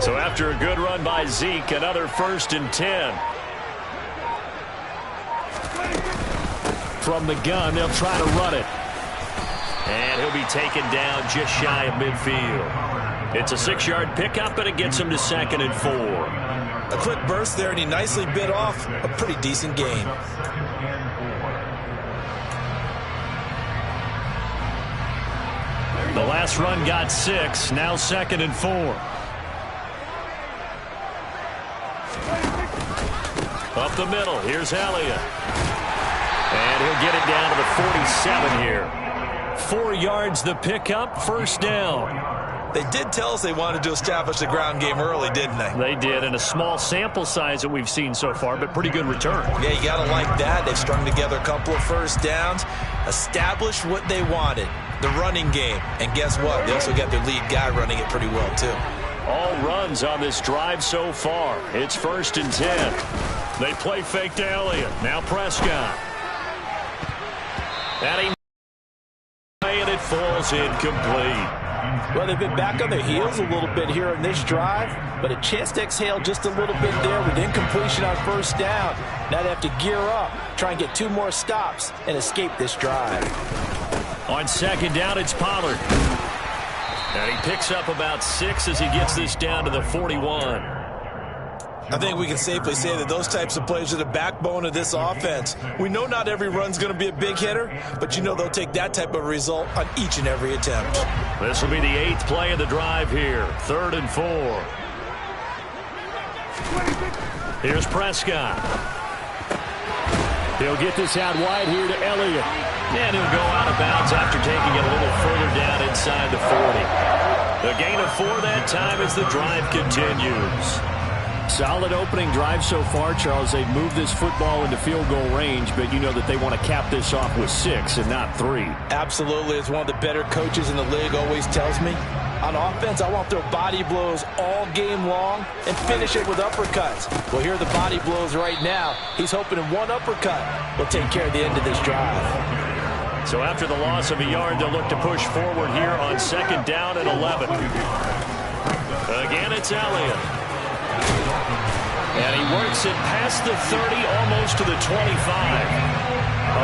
So after a good run by Zeke, another 1st and 10. From the gun, they'll try to run it. And he'll be taken down just shy of midfield. It's a 6-yard pickup, and it gets him to 2nd and 4. A quick burst there, and he nicely bit off a pretty decent gain. The last run got 6, now 2nd and 4. Up the middle, here's Elliott. And he'll get it down to the 47 here. 4 yards the pickup, 1st down. They did tell us they wanted to establish the ground game early, didn't they? They did, and a small sample size that we've seen so far, but pretty good return. Yeah, you got to like that. They've strung together a couple of 1st downs, established what they wanted, the running game. And guess what? They also got their lead guy running it pretty well, too. All runs on this drive so far. It's 1st and 10. They play fake to Elliott. Now Prescott. And it falls incomplete. Well, they've been back on their heels a little bit here in this drive, but a chance to exhale just a little bit there with incompletion on 1st down. Now they have to gear up, try and get 2 more stops, and escape this drive. On 2nd down, it's Pollard. And he picks up about 6 as he gets this down to the 41. I think we can safely say that those types of plays are the backbone of this offense. We know not every run's going to be a big hitter, but you know they'll take that type of result on each and every attempt. This will be the 8th play of the drive here. 3rd and 4. Here's Prescott. He'll get this out wide here to Elliott. And he'll go out of bounds after taking it a little further down inside the 40. The gain of 4 that time as the drive continues. Solid opening drive so far, Charles. They've moved this football into field goal range, but you know that they want to cap this off with 6 and not 3. Absolutely. As one of the better coaches in the league always tells me, on offense, I want to throw body blows all game long and finish it with uppercuts. Well, here are the body blows right now. He's hoping in one uppercut will take care of the end of this drive. So after the loss of a yard, they'll look to push forward here on 2nd down and 11. Again, it's Elliott. And he works it past the 30, almost to the 25.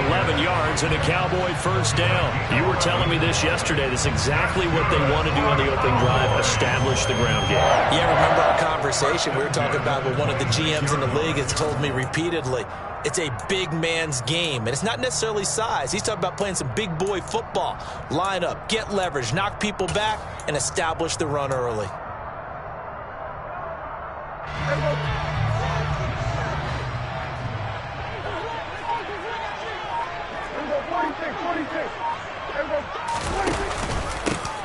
11 yards and a Cowboy 1st down. You were telling me this yesterday. That's exactly what they want to do on the opening drive, establish the ground game. Yeah, remember our conversation? We were talking about what one of the GMs in the league has told me repeatedly. It's a big man's game, and it's not necessarily size. He's talking about playing some big boy football. Line up, get leverage, knock people back, and establish the run early.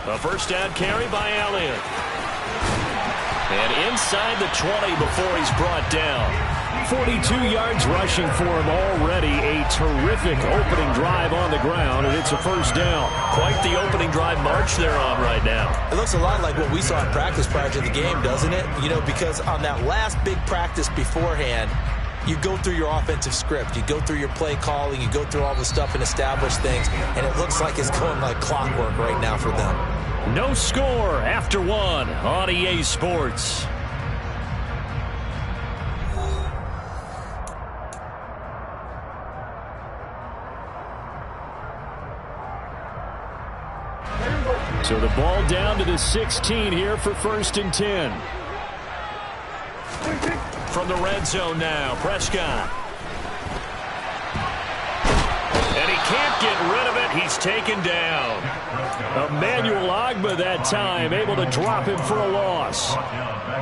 A 1st down carry by Elliott. And inside the 20 before he's brought down. 42 yards rushing for him already. A terrific opening drive on the ground, and it's a 1st down. Quite the opening drive march they're on right now. It looks a lot like what we saw in practice prior to the game, doesn't it? You know, because on that last big practice beforehand, you go through your offensive script. You go through your play calling. You go through all the stuff and establish things. And it looks like it's going like clockwork right now for them. No score after 1 on EA Sports. So the ball down to the 16 here for 1st and 10. From the red zone now, Prescott. And he can't get rid of it. He's taken down. Emmanuel Ogbah that time, able to drop him for a loss.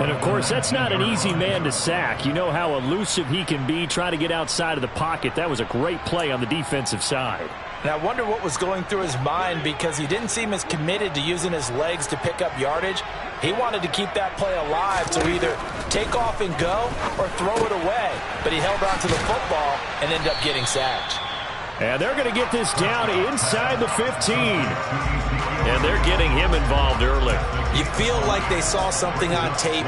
And, of course, that's not an easy man to sack. You know how elusive he can be, trying to get outside of the pocket. That was a great play on the defensive side. And I wonder what was going through his mind, because he didn't seem as committed to using his legs to pick up yardage. He wanted to keep that play alive to either take off and go or throw it away. But he held on to the football and ended up getting sacked. And they're going to get this down inside the 15. And they're getting him involved early. You feel like they saw something on tape,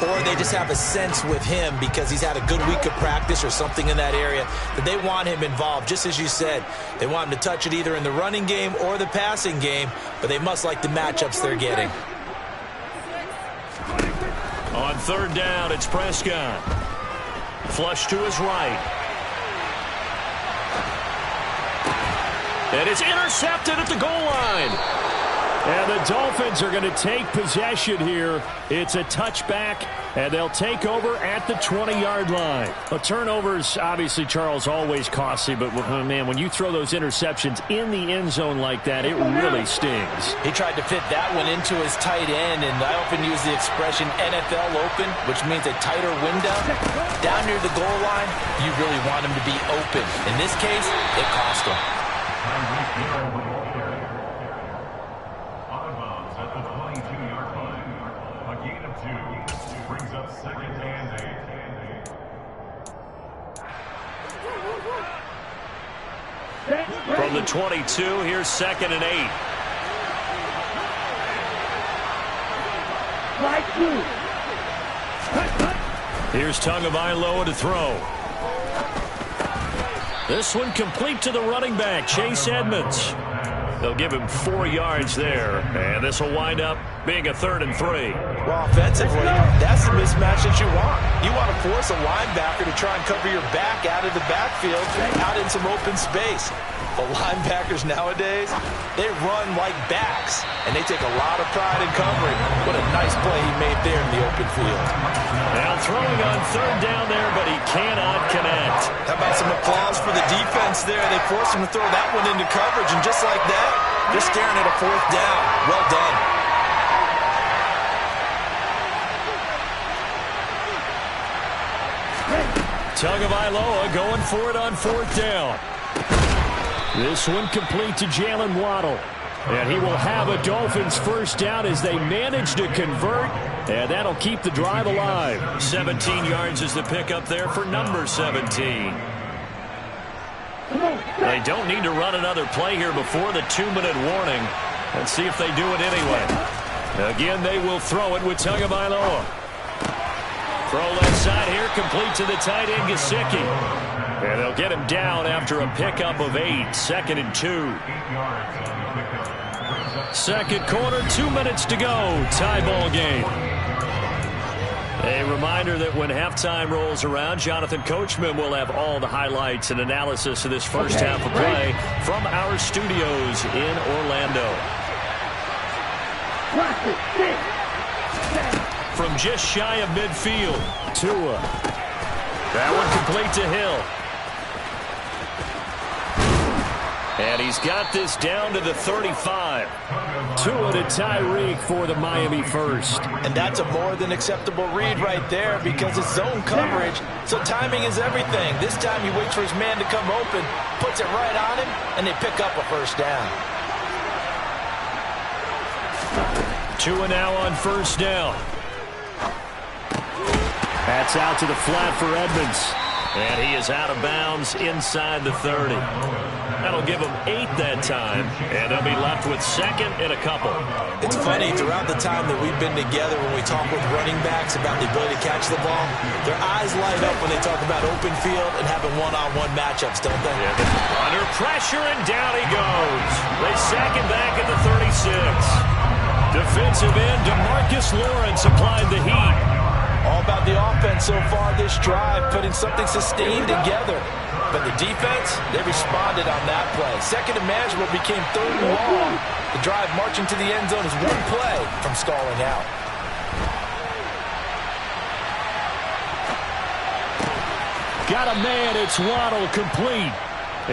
or they just have a sense with him because he's had a good week of practice or something in that area that they want him involved. Just as you said, they want him to touch it either in the running game or the passing game, but they must like the matchups they're getting. third down, it's Prescott. Flush to his right. And it's intercepted at the goal line. And the Dolphins are going to take possession here. It's a touchback, and they'll take over at the 20-yard line. Well, turnovers, obviously, Charles, always costly. But, man, when you throw those interceptions in the end zone like that, it really stings. He tried to fit that one into his tight end, and I often use the expression NFL open, which means a tighter window. Down near the goal line, you really want him to be open. In this case, it cost him. From the 22, here's 2nd and 8. Here's Tagovailoa to throw. This one complete to the running back, Chase Edmonds. They'll give him 4 yards there, and this will wind up being a 3rd and 3. Well, offensively, that's the mismatch that you want. You want to force a linebacker to try and cover your back out of the backfield, out in some open space. The linebackers nowadays, they run like backs, and they take a lot of pride in covering. What a nice play he made there in the open field. Now throwing on 3rd down there, but he cannot connect. How about some applause for the defense there? They forced him to throw that one into coverage, and just like that, they're staring at a 4th down. Well done. Tagovailoa going for it on 4th down. This one complete to Jalen Waddle. And he will have a Dolphins 1st down as they manage to convert. And that'll keep the drive alive. 17 yards is the pickup there for number 17. They don't need to run another play here before the 2-minute warning. Let's see if they do it anyway. Again, they will throw it with Tagovailoa. Throw left side here, complete to the tight end, Gesicki. And they'll get him down after a pickup of 8. 2nd and 2. 2nd quarter, 2 minutes to go. Tie ball game. A reminder that when halftime rolls around, Jonathan Coachman will have all the highlights and analysis of this first half of play from our studios in Orlando. From just shy of midfield, Tua. That one complete to Hill. And he's got this down to the 35. Tua to Tyreek for the Miami 1st. And that's a more than acceptable read right there because it's zone coverage, so timing is everything. This time he waits for his man to come open, puts it right on him, and they pick up a 1st down. Tua now on 1st down. That's out to the flat for Edmonds. And he is out of bounds inside the 30. That'll give them 8 that time, and they'll be left with 2nd and a couple. It's funny, throughout the time that we've been together, when we talk with running backs about the ability to catch the ball, their eyes light up when they talk about open field and having one-on-one matchups, don't they? Yeah, under pressure, and down he goes. They sack him back at the 36. Defensive end DeMarcus Lawrence applied the heat. All about the offense so far this drive, putting something sustained together. But the defense, they responded on that play. 2nd and manageable became 3rd and long. The drive marching to the end zone is one play from stalling out. Got a man, it's Waddle, complete.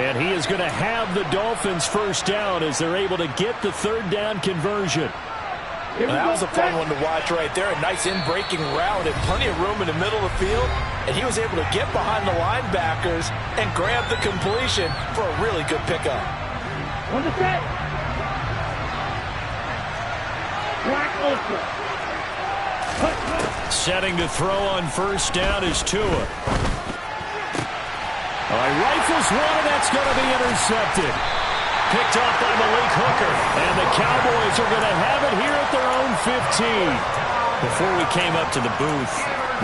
And he is going to have the Dolphins 1st down as they're able to get the 3rd down conversion. Well, that was a fun one to watch right there. A nice in-breaking route and plenty of room in the middle of the field. And he was able to get behind the linebackers and grab the completion for a really good pickup. On the set. Black Ultra. Setting to throw on 1st down is Tua. All right, rifles one, and that's going to be intercepted. Picked off by Malik Hooker. And the Cowboys are going to have it here at their own 15. Before we came up to the booth,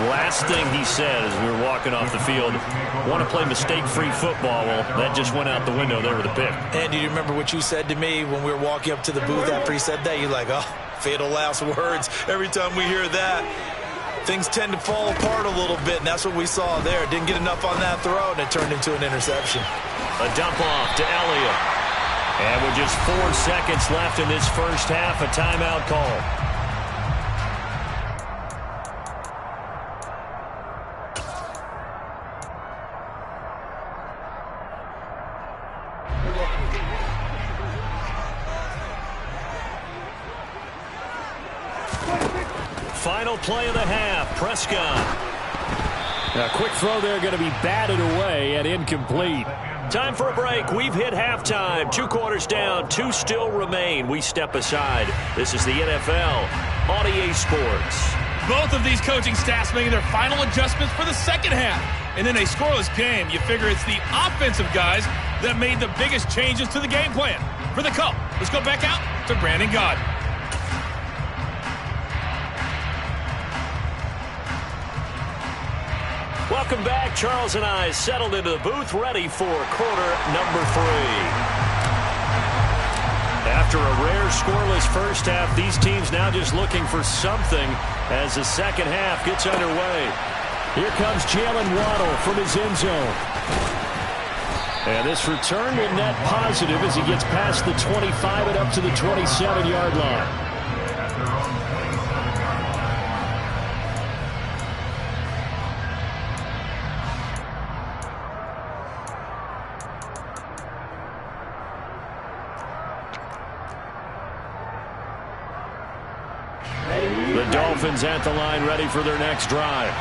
last thing he said as we were walking off the field, want to play mistake-free football. Well, that just went out the window there with a pick. And do you remember what you said to me when we were walking up to the booth after he said that? You're like, oh, fatal last words every time we hear that. things tend to fall apart a little bit, and that's what we saw there. Didn't get enough on that throw, and it turned into an interception. A dump off to Elliott. And with just 4 seconds left in this first half, a timeout call. Final play of the half, Prescott. A quick throw there going to be batted away and incomplete. Time for a break. We've hit halftime. 2 quarters down, 2 still remain. We step aside. This is the NFL on EA Sports. Both of these coaching staffs making their final adjustments for the second half. And in a scoreless game, you figure it's the offensive guys that made the biggest changes to the game plan. For the call, let's go back out to Brandon Gaudin. Welcome back. Charles and I settled into the booth, ready for quarter number 3. After a rare scoreless first half, these teams now just looking for something as the second half gets underway. Here comes Jalen Waddle from his end zone. And this return will net positive as he gets past the 25 and up to the 27-yard line. The Dolphins at the line, ready for their next drive.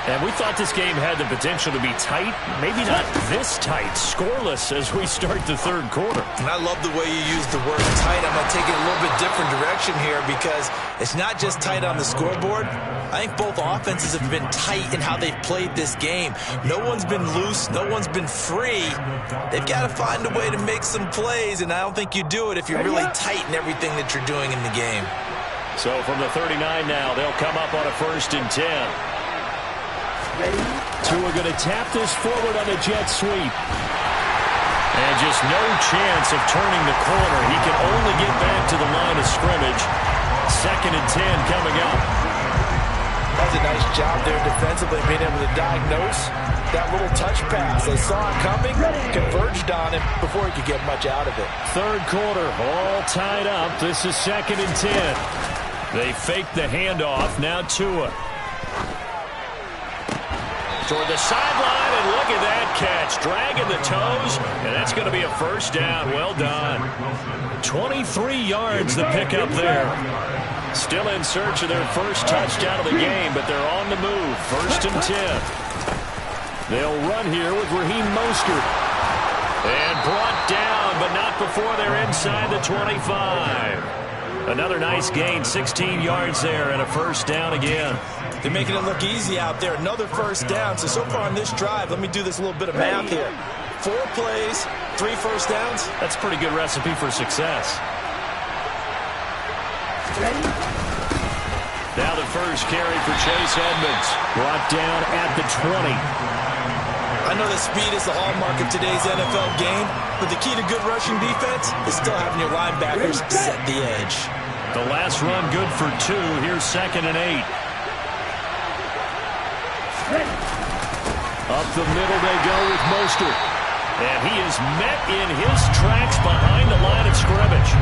And we thought this game had the potential to be tight. Maybe not this tight. Scoreless as we start the third quarter. And I love the way you use the word tight. I'm going to take it a little bit different direction here because it's not just tight on the scoreboard. I think both offenses have been tight in how they've played this game. No one's been loose. No one's been free. They've got to find a way to make some plays, and I don't think you do it if you're really tight in everything that you're doing in the game. So from the 39 now, they'll come up on a 1st and 10. Tua going to tap this forward on a jet sweep. And just no chance of turning the corner. He can only get back to the line of scrimmage. 2nd and 10 coming up. That's a nice job there defensively, being able to diagnose that little touch pass. They saw it coming, converged on him before he could get much out of it. Third quarter, all tied up. This is 2nd and 10. They fake the handoff. Now Tua. Toward the sideline, and look at that catch. Dragging the toes, and that's going to be a first down. Well done. 23 yards the pickup there. Still in search of their first touchdown of the game, but they're on the move. 1st and 10. They'll run here with Raheem Mostert. And brought down, but not before they're inside the 25. Another nice gain, 16 yards there, and a first down again. They're making it look easy out there. Another first down. So far on this drive, let me do this little bit of math here. 4 plays, 3 first downs. That's a pretty good recipe for success. Now the first carry for Chase Edmonds. Brought down at the 20. I know that speed is the hallmark of today's NFL game, but the key to good rushing defense is still having your linebackers set the edge. The last run good for 2. Here's 2nd and 8. Up the middle they go with Mostert. And he is met in his tracks behind the line of scrimmage.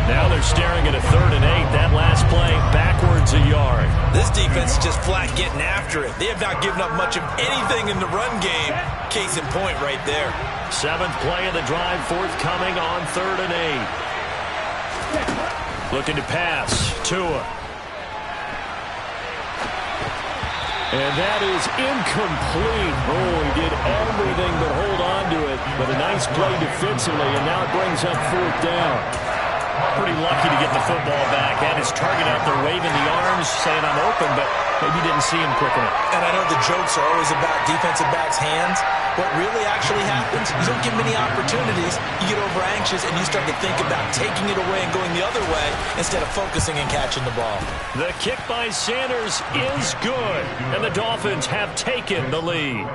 Now they're staring at a 3rd and 8. That last play backwards a yard. This defense is just flat getting after it. They have not given up much of anything in the run game. Case in point right there. 7th play of the drive forthcoming on 3rd and 8. Looking to pass. Tua. And that is incomplete. Oh, he did everything but hold on to it. But a nice play defensively, and now it brings up 4th down. Pretty lucky to get the football back. Had his target out there waving the arms, saying I'm open, but maybe didn't see him quick enough. And I know the jokes are always about defensive backs' hands. What really actually happens, you don't get many opportunities. You get over anxious, and you start to think about taking it away and going the other way instead of focusing and catching the ball. The kick by Sanders is good, and the Dolphins have taken the lead.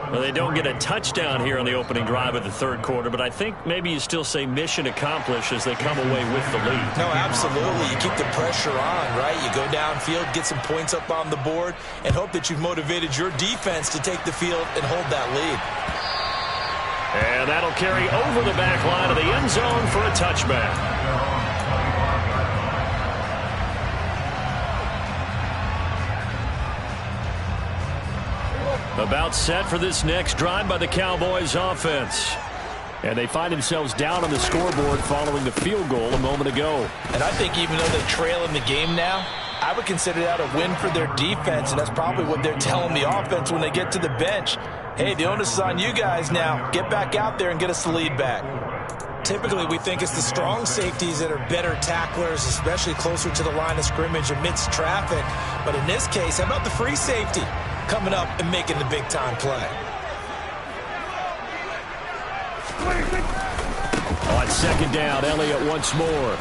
Well, they don't get a touchdown here on the opening drive of the third quarter, but I think maybe you still say mission accomplished as they come away with the lead. No, absolutely. You keep the pressure on, right? You go downfield, get some points up on on the board and hope that you've motivated your defense to take the field and hold that lead. And that'll carry over the back line of the end zone for a touchback. About set for this next drive by the Cowboys offense. And they find themselves down on the scoreboard following the field goal a moment ago. And I think even though they trail in the game now, I would consider that a win for their defense, and that's probably what they're telling the offense when they get to the bench. Hey, the onus is on you guys now. Get back out there and get us the lead back. Typically, we think it's the strong safeties that are better tacklers, especially closer to the line of scrimmage amidst traffic. But in this case, how about the free safety coming up and making the big-time play? On second down, Elliott once more.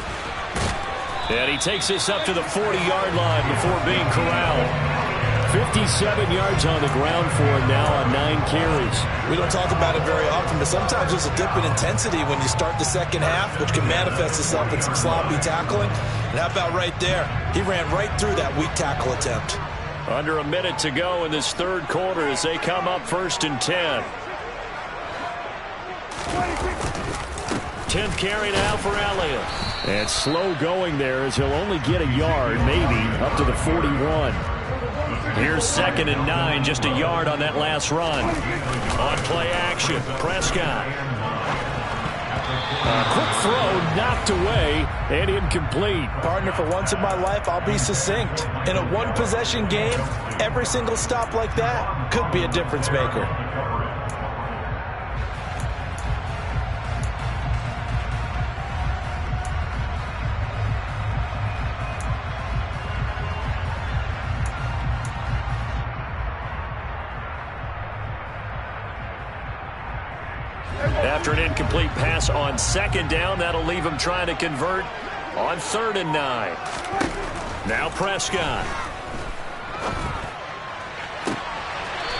And he takes this up to the 40-yard line before being corralled. 57 yards on the ground for him now on 9 carries. We don't talk about it very often, but sometimes there's a dip in intensity when you start the second half, which can manifest itself in some sloppy tackling. And how about right there? He ran right through that weak tackle attempt. Under a minute to go in this third quarter as they come up 1st and 10. 10th carry now for Elliott. And slow going there as he'll only get a yard, maybe, up to the 41. Here's 2nd and 9, just a yard on that last run. On play action, Prescott. A quick throw knocked away and incomplete. Partner, for once in my life, I'll be succinct. In a one-possession game, every single stop like that could be a difference maker. After an incomplete pass on 2nd down, that'll leave him trying to convert on 3rd and 9. Now Prescott.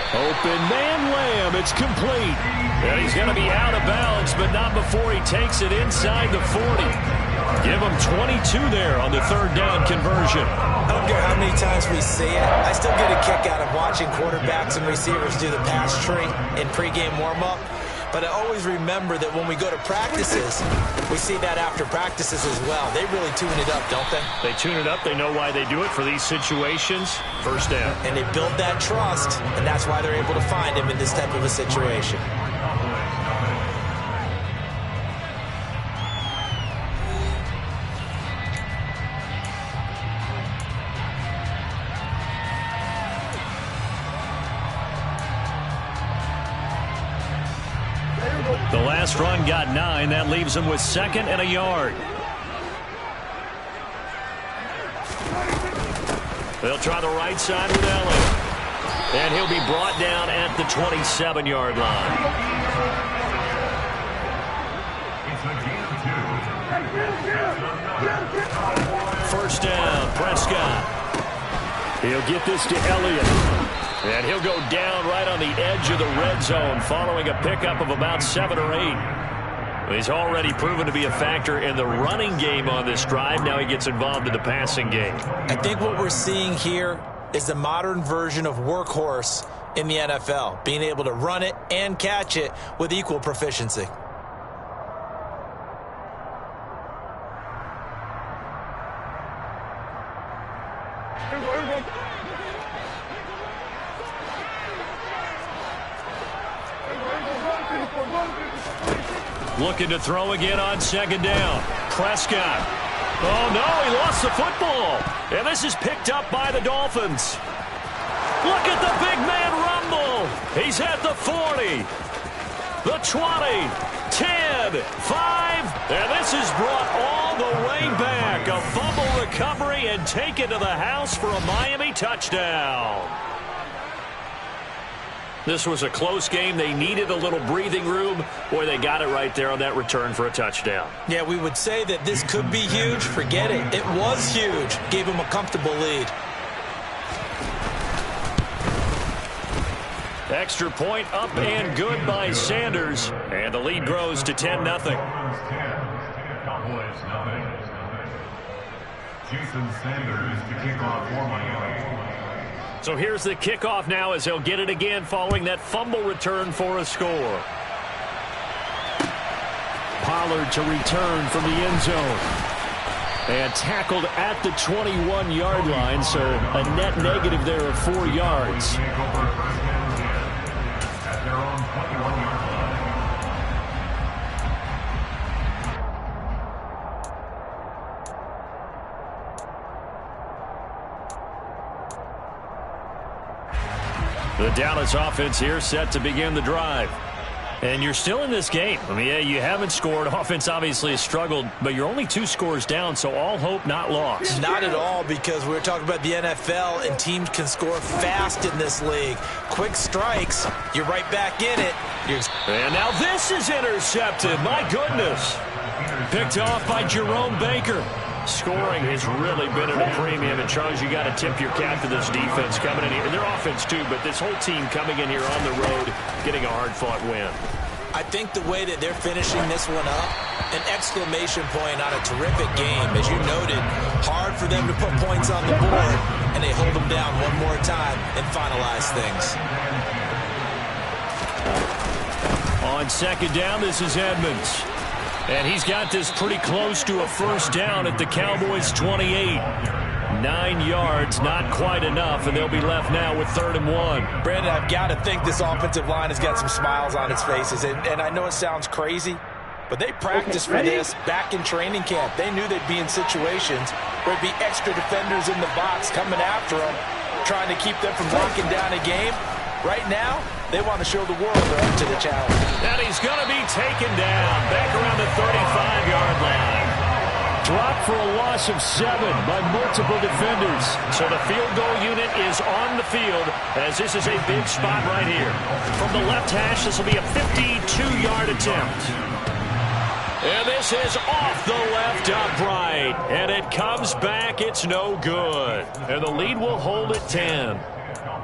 Open man Lamb. It's complete. And he's going to be out of bounds, but not before he takes it inside the 40. Give him 22 there on the 3rd down conversion. I don't care how many times we see it. I still get a kick out of watching quarterbacks and receivers do the pass tree in pregame warm-up. But I always remember that when we go to practices, we see that after practices as well. They really tune it up, don't they? They tune it up. They know why they do it for these situations. 1st down. And they build that trust, and that's why they're able to find him in this type of a situation. The last run got 9. That leaves him with 2nd and a yard. They'll try the right side with Elliott. And he'll be brought down at the 27-yard line. First down, Prescott. He'll get this to Elliott. And he'll go down right on the edge of the red zone following a pickup of about 7 or 8. He's already proven to be a factor in the running game on this drive. Now he gets involved in the passing game. I think what we're seeing here is the modern version of workhorse in the NFL, being able to run it and catch it with equal proficiency. Looking to throw again on 2nd down. Prescott. Oh, no, he lost the football. And this is picked up by the Dolphins. Look at the big man rumble. He's at the 40, the 20, 10, 5. And this is brought all the way back. A fumble recovery and taken to the house for a Miami touchdown. This was a close game. They needed a little breathing room. Boy, they got it right there on that return for a touchdown. Yeah, we would say that this could be huge. Forget it. It was huge. Gave him a comfortable lead. Extra point up and good by Sanders. And the lead grows to 10-0. Jason Sanders to kick off for Miami. So here's the kickoff now as he'll get it again following that fumble return for a score. Pollard to return from the end zone. And tackled at the 21-yard line, so a net negative there of 4 yards. The Dallas offense here set to begin the drive. And you're still in this game. I mean, yeah, you haven't scored. Offense obviously has struggled, but you're only 2 scores down, so all hope not lost. Not at all, because we're talking about the NFL, and teams can score fast in this league. Quick strikes, you're right back in it. And now this is intercepted. My goodness. Picked off by Jerome Baker. Scoring has really been at a premium. And, Charles, you got to tip your cap to this defense coming in here. And their offense, too, but this whole team coming in here on the road, getting a hard-fought win. I think the way that they're finishing this one up, an exclamation point on a terrific game. As you noted, hard for them to put points on the board, and they hold them down one more time and finalize things. On second down, this is Edmonds. And he's got this pretty close to a first down at the Cowboys' 28. 9 yards, not quite enough, and they'll be left now with 3rd and 1. Brandon, I've got to think this offensive line has got some smiles on its faces. And I know it sounds crazy, but they practiced for this back in training camp. They knew they'd be in situations where there'd be extra defenders in the box coming after them, trying to keep them from locking down a game. Right now, they want to show the world they're up to the challenge. And he's going to be taken down back around the 35-yard line. Dropped for a loss of 7 by multiple defenders. So the field goal unit is on the field as this is a big spot right here. From the left hash, this will be a 52-yard attempt. And this is off the left upright. And it comes back. It's no good. And the lead will hold at 10.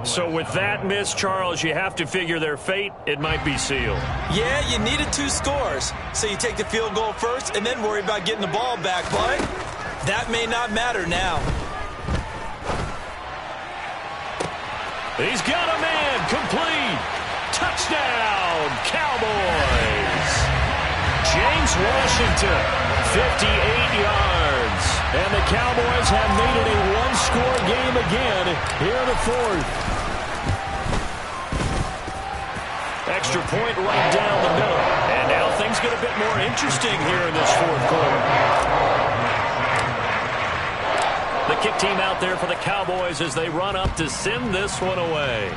So with that miss, Charles, you have to figure their fate. It might be sealed. Yeah, you needed 2 scores. So you take the field goal first and then worry about getting the ball back. But that may not matter now. He's got a man. Complete. Touchdown, Cowboys. James Washington, 58 yards. And the Cowboys have made it a 1-score game again here in the 4th. Extra point right down the middle. And now things get a bit more interesting here in this 4th quarter. The kick team out there for the Cowboys as they run up to send this one away.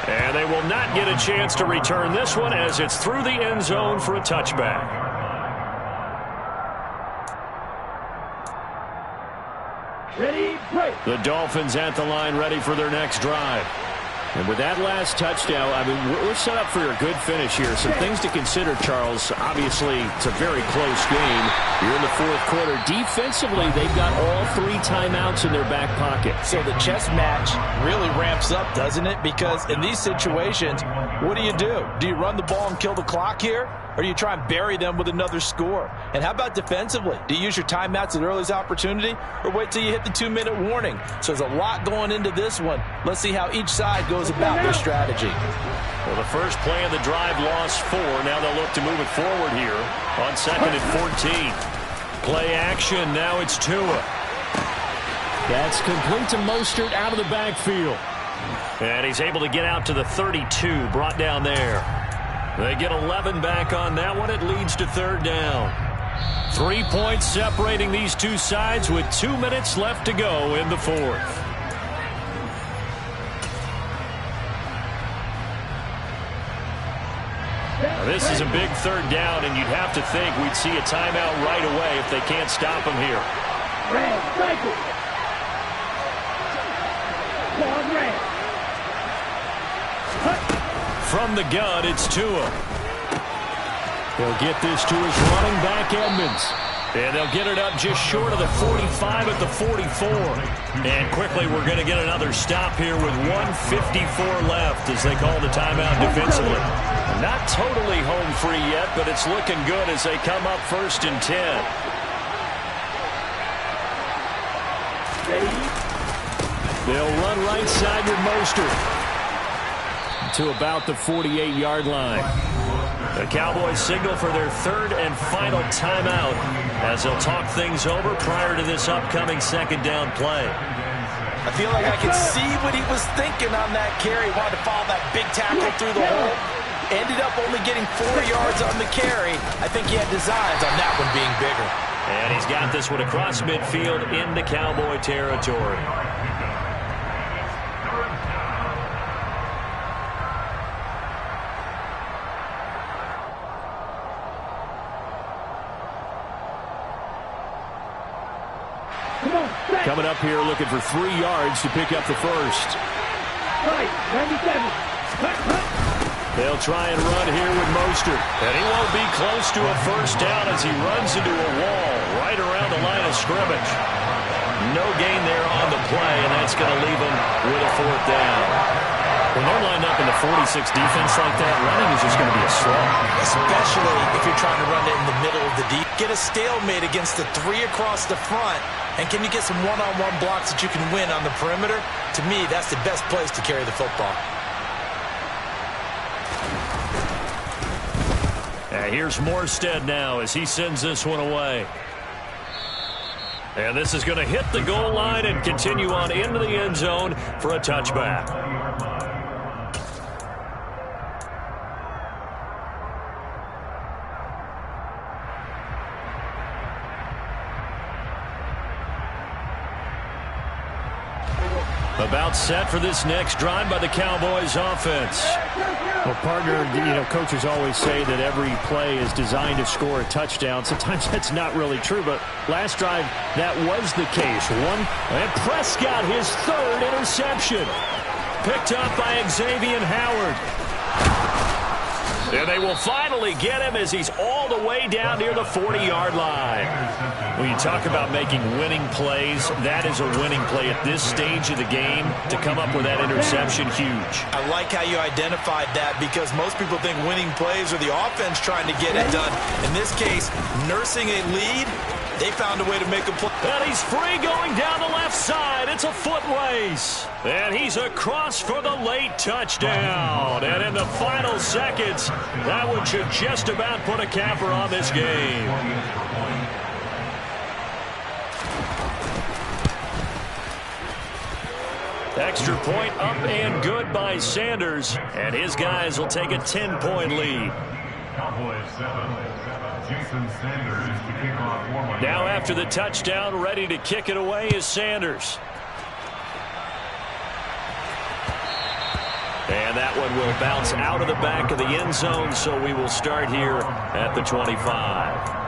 And they will not get a chance to return this one as it's through the end zone for a touchback. Ready, break. The Dolphins at the line, ready for their next drive. And with that last touchdown, I mean, we're set up for a good finish here. Some things to consider, Charles. Obviously, it's a very close game. You're in the 4th quarter. Defensively, they've got all 3 timeouts in their back pocket. So the chess match really ramps up, doesn't it? Because in these situations, what do? Do you run the ball and kill the clock here? Or do you try and bury them with another score? And how about defensively? Do you use your timeouts at the earliest opportunity? Or wait till you hit the 2-minute warning? So there's a lot going into this one. Let's see how each side goes about their strategy. Well, the first play of the drive lost 4. Now they'll look to move it forward here on 2nd and 14. Play action. Now it's Tua. That's complete to Mostert out of the backfield. And he's able to get out to the 32, brought down there. They get 11 back on that one. It leads to 3rd down. 3 points separating these two sides with 2 minutes left to go in the 4th. Now, this is a big 3rd down, and you'd have to think we'd see a timeout right away if they can't stop him here. Red, cycle. One red. From the gun, it's Tua. They'll get this to his running back, Edmonds. And they'll get it up just short of the 45 at the 44. And quickly, we're going to get another stop here with 1:54 left as they call the timeout defensively. Not totally home free yet, but it's looking good as they come up 1st and 10. Ready, They'll run right side with Mostert to about the 48-yard line. The Cowboys signal for their third and final timeout as they'll talk things over prior to this upcoming second down play. I feel like I could see what he was thinking on that carry. Wanted to follow that big tackle through the hole. Ended up only getting 4 yards on the carry. I think he had designs on that one being bigger. And he's got this one across midfield into Cowboy territory. Coming up here looking for 3 yards to pick up the first. Right, 97. They'll try and run here with Mostert. And he won't be close to a first down as he runs into a wall right around the line of scrimmage. No gain there on the play, and that's going to leave him with a fourth down. When they're lined up in the 46 defense like that, running is just going to be a slog. Especially if you're trying to run it in the middle of the deep. Get a stalemate against the 3 across the front. And can you get some one-on-one blocks that you can win on the perimeter? To me, that's the best place to carry the football. And here's Morstead now as he sends this one away. And this is going to hit the goal line and continue on into the end zone for a touchback. About set for this next drive by the Cowboys offense. Well, partner, coaches always say that every play is designed to score a touchdown. Sometimes that's not really true, but last drive, that was the case. And Prescott, his third interception. Picked up by Xavier Howard. And they will finally get him as he's all the way down near the 40-yard line. When you talk about making winning plays, that is a winning play at this stage of the game. To come up with that interception, huge. I like how you identified that because most people think winning plays are the offense trying to get it done. In this case, nursing a lead, they found a way to make a play. And he's free going down the left side. It's a foot race. And he's across for the late touchdown. And in the final seconds, that one should just about put a capper on this game. Extra point up and good by Sanders. And his guys will take a 10-point lead. Now after the touchdown, ready to kick it away is Sanders. And that one will bounce out of the back of the end zone, so we will start here at the 25.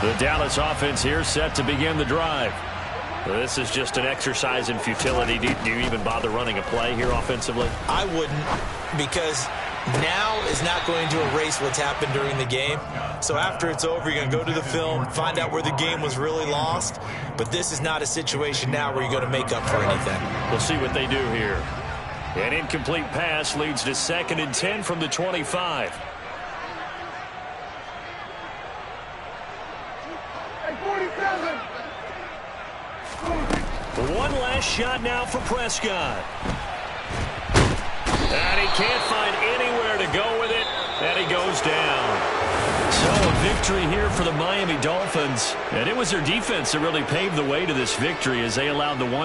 The Dallas offense here set to begin the drive. This is just an exercise in futility. Do you even bother running a play here offensively? I wouldn't, because now is not going to erase what's happened during the game. So after it's over, you're going to go to the film, find out where the game was really lost. But this is not a situation now where you're going to make up for anything. We'll see what they do here. An incomplete pass leads to 2nd and 10 from the 25. One last shot now for Prescott. And he can't find anywhere to go with it, and he goes down. So a victory here for the Miami Dolphins. And it was their defense that really paved the way to this victory as they allowed the one